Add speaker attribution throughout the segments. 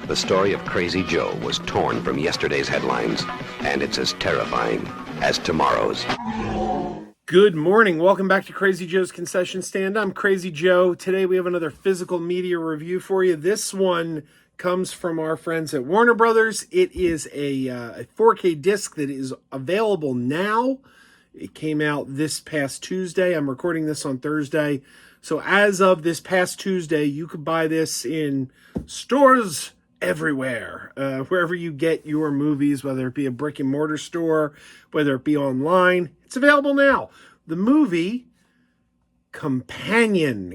Speaker 1: The story of Krazy Joe was torn from yesterday's headlines, and it's as terrifying as tomorrow's.
Speaker 2: Good morning. Welcome back to Krazy Joe's Concession Stand. I'm Krazy Joe. Today we have another physical media review for you. This one comes from our friends at Warner Brothers. It is a 4K disc that is available now. It came out this past Tuesday. I'm recording this on Thursday. So as of this past Tuesday, you could buy this in stores everywhere, wherever you get your movies, whether it be a brick and mortar store, whether it be online. It's available now. The movie Companion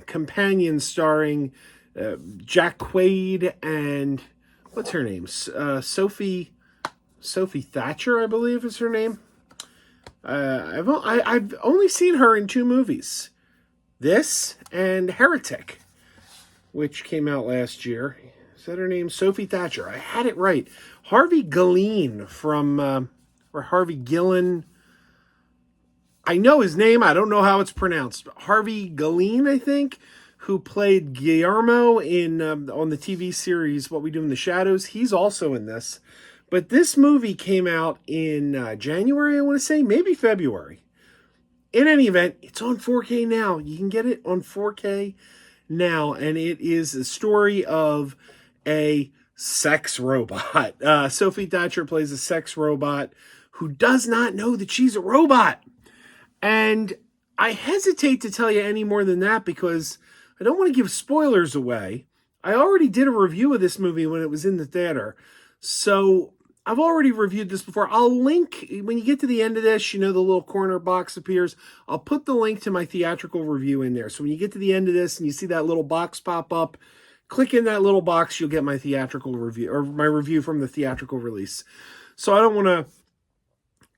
Speaker 2: starring Jack Quaid and what's her name? Sophie Thatcher, I believe is her name. I've only seen her in two movies, this and Heretic, which came out last year. Is that her name? Sophie Thatcher. I had it right. Harvey Guillén or Harvey Gillen. I know his name. I don't know how it's pronounced. Harvey Guillén, I think, who played Guillermo in on the TV series What We Do in the Shadows. He's also in this. But this movie came out in January, I want to say, maybe February. In any event, it's on 4K now. You can get it on 4K now, and it is the story of a sex robot. Sophie Thatcher plays a sex robot who does not know that she's a robot. And I hesitate to tell you any more than that because I don't want to give spoilers away. I already did a review of this movie when it was in the theater. So I've already reviewed this before. I'll link, when you get to the end of this, the little corner box appears. I'll put the link to my theatrical review in there. So when you get to the end of this and you see that little box pop up, click in that little box, you'll get my theatrical review, or my review from the theatrical release. So I don't want to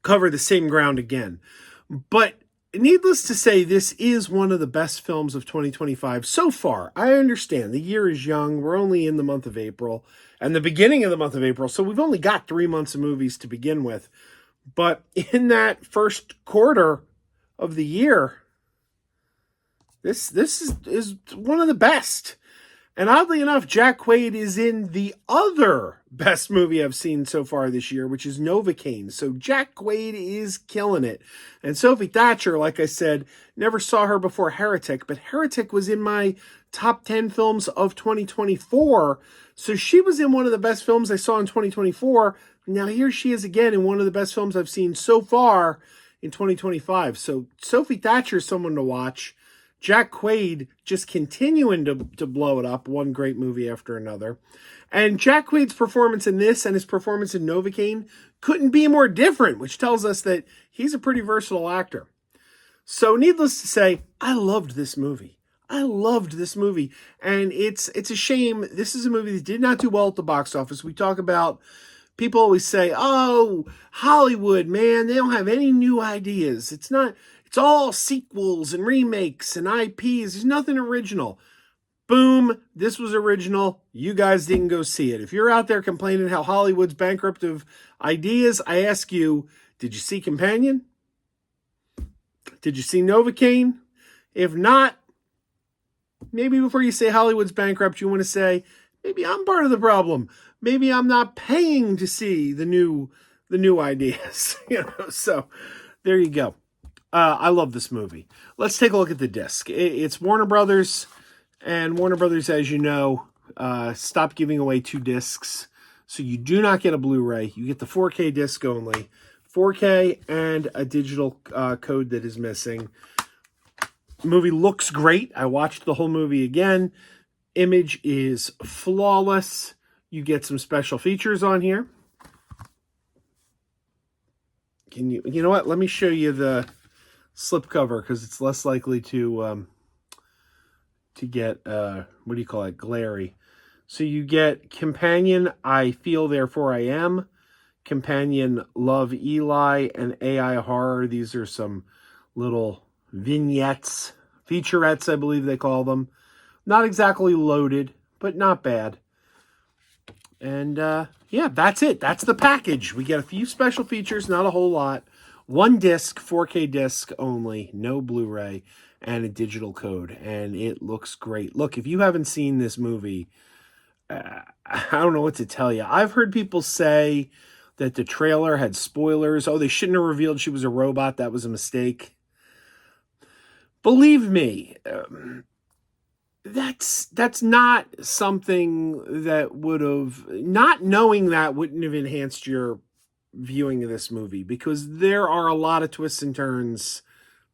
Speaker 2: cover the same ground again. But needless to say, this is one of the best films of 2025 so far. I understand the year is young. We're only in the month of April and the beginning of the month of April. So we've only got 3 months of movies to begin with. But in that first quarter of the year, this is one of the best. And oddly enough, Jack Quaid is in the other best movie I've seen so far this year, which is Novocaine. So Jack Quaid is killing it. And Sophie Thatcher, like I said, never saw her before Heretic, but Heretic was in my top 10 films of 2024. So she was in one of the best films I saw in 2024. Now here she is again in one of the best films I've seen so far in 2025. So Sophie Thatcher is someone to watch. Jack Quaid just continuing to blow it up, one great movie after another. And Jack Quaid's performance in this and his performance in Novocaine couldn't be more different, which tells us that he's a pretty versatile actor. So needless to say, I loved this movie. And it's a shame. This is a movie that did not do well at the box office. We talk about, people always say, oh, Hollywood, man, they don't have any new ideas. It's all sequels and remakes and IPs. There's nothing original. Boom, this was original. You guys didn't go see it. If you're out there complaining how Hollywood's bankrupt of ideas, I ask you, did you see Companion? Did you see Novocaine? If not, maybe before you say Hollywood's bankrupt, you want to say, maybe I'm part of the problem. Maybe I'm not paying to see the new ideas. So there you go. I love this movie. Let's take a look at the disc. It's Warner Brothers, and Warner Brothers, as you know, stopped giving away 2 discs. So you do not get a Blu-ray. You get the 4K disc only. 4K and a digital code that is missing. The movie looks great. I watched the whole movie again. Image is flawless. You get some special features on here. You know what? Let me show you the slipcover because it's less likely to get glary. So you get Companion, I Feel Therefore I Am, Companion, Love Eli, and AI Horror. These are some little vignettes, featurettes, I believe they call them. Not exactly loaded, but not bad. And yeah, that's it. That's the package. We get a few special features, not a whole lot. 1 disc, 4K disc only, no Blu-ray, and a digital code. And it looks great. Look, if you haven't seen this movie, I don't know what to tell you. I've heard people say that the trailer had spoilers. Oh, they shouldn't have revealed she was a robot. That was a mistake. Believe me, that's not something that would have, not knowing that wouldn't have enhanced your viewing of this movie, because there are a lot of twists and turns.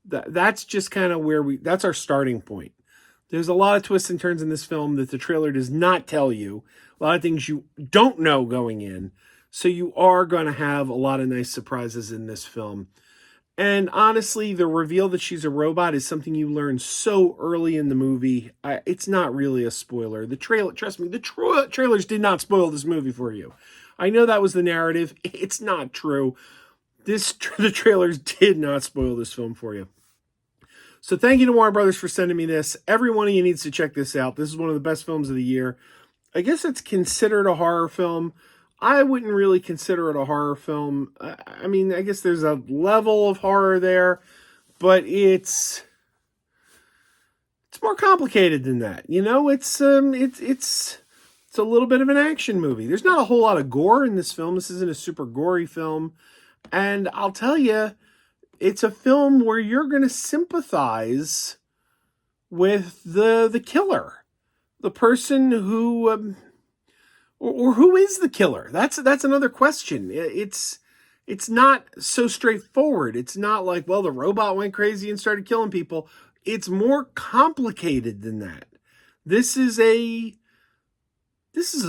Speaker 2: That's just kind of where that's our starting point. There's a lot of twists and turns in this film that the trailer does not tell you. A lot of things you don't know going in. So you are going to have a lot of nice surprises in this film. And honestly, the reveal that she's a robot is something you learn so early in the movie. It's not really a spoiler. The trailer, trust me, the trailers did not spoil this movie for you. I know that was the narrative. It's not true. The trailers did not spoil this film for you. So thank you to Warner Brothers for sending me this. Every one of you needs to check this out. This is one of the best films of the year. I guess it's considered a horror film. I wouldn't really consider it a horror film. I mean, I guess there's a level of horror there, but it's more complicated than that. You know, it's a little bit of an action movie. There's not a whole lot of gore in this film. This isn't a super gory film. And I'll tell you, it's a film where you're going to sympathize with the killer, the person who, or who is the killer? That's another question. It's not so straightforward. It's not like, well, the robot went crazy and started killing people. It's more complicated than that. This is a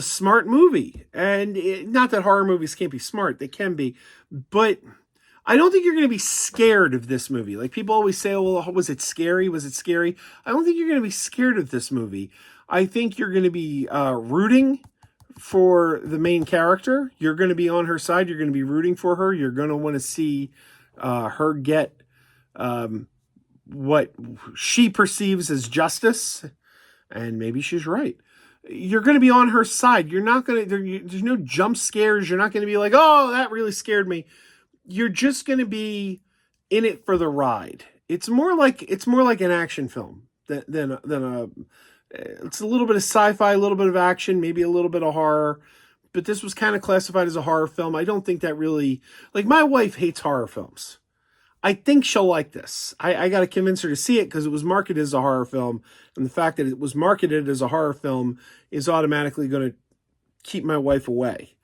Speaker 2: smart movie, and not that horror movies can't be smart. They can be, but I don't think you're going to be scared of this movie. Like, people always say, oh, well, was it scary? Was it scary? I don't think you're going to be scared of this movie. I think you're going to be rooting for the main character. You're going to be on her side. You're going to be rooting for her. You're going to want to see her get what she perceives as justice. And maybe she's right. You're going to be on her side. You're not going to, there's no jump scares. You're not going to be like, oh, that really scared me. You're just going to be in it for the ride. It's more like an action film than a, it's a little bit of sci-fi, a little bit of action, maybe a little bit of horror, but this was kind of classified as a horror film. I don't think that really, like, my wife hates horror films. I think she'll like this. I got to convince her to see it because it was marketed as a horror film, and the fact that it was marketed as a horror film is automatically going to keep my wife away.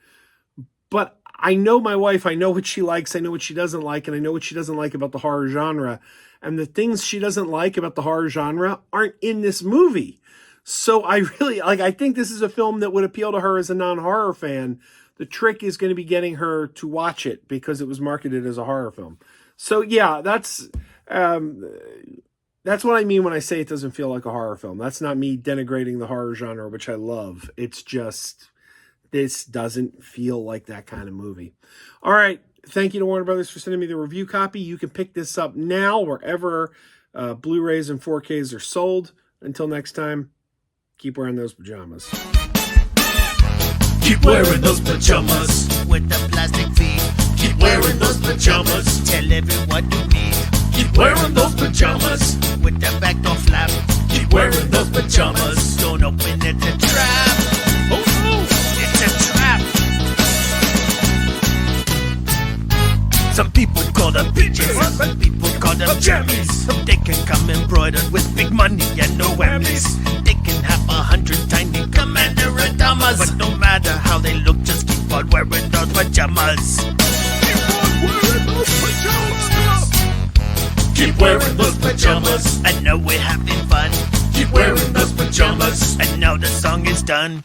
Speaker 2: But I know my wife, I know what she likes, I know what she doesn't like, and I know what she doesn't like about the horror genre. And the things she doesn't like about the horror genre aren't in this movie. So I really, I think this is a film that would appeal to her as a non-horror fan. The trick is going to be getting her to watch it because it was marketed as a horror film. So yeah, that's what I mean when I say it doesn't feel like a horror film. That's not me denigrating the horror genre, which I love. It's just, this doesn't feel like that kind of movie. All right. Thank you to Warner Brothers for sending me the review copy. You can pick this up now wherever Blu-rays and 4Ks are sold. Until next time, keep wearing those pajamas.
Speaker 3: Keep wearing those pajamas with the plastic feet. Keep wearing those pajamas. Tell everyone you meet. Keep wearing those pajamas with the back door flap. Keep wearing those pajamas. Don't open it, it's a trap. Oh no, it's a trap. Some people call them PJs, some people call them jammies. They can come embroidered with big money and no whammies. They can have 100 tiny commander pajamas, but no matter how they look, just keep on wearing those pajamas. Keep on wearing those pajamas. Keep wearing those pajamas. I know we're having fun. Keep wearing those pajamas. And now the song is done.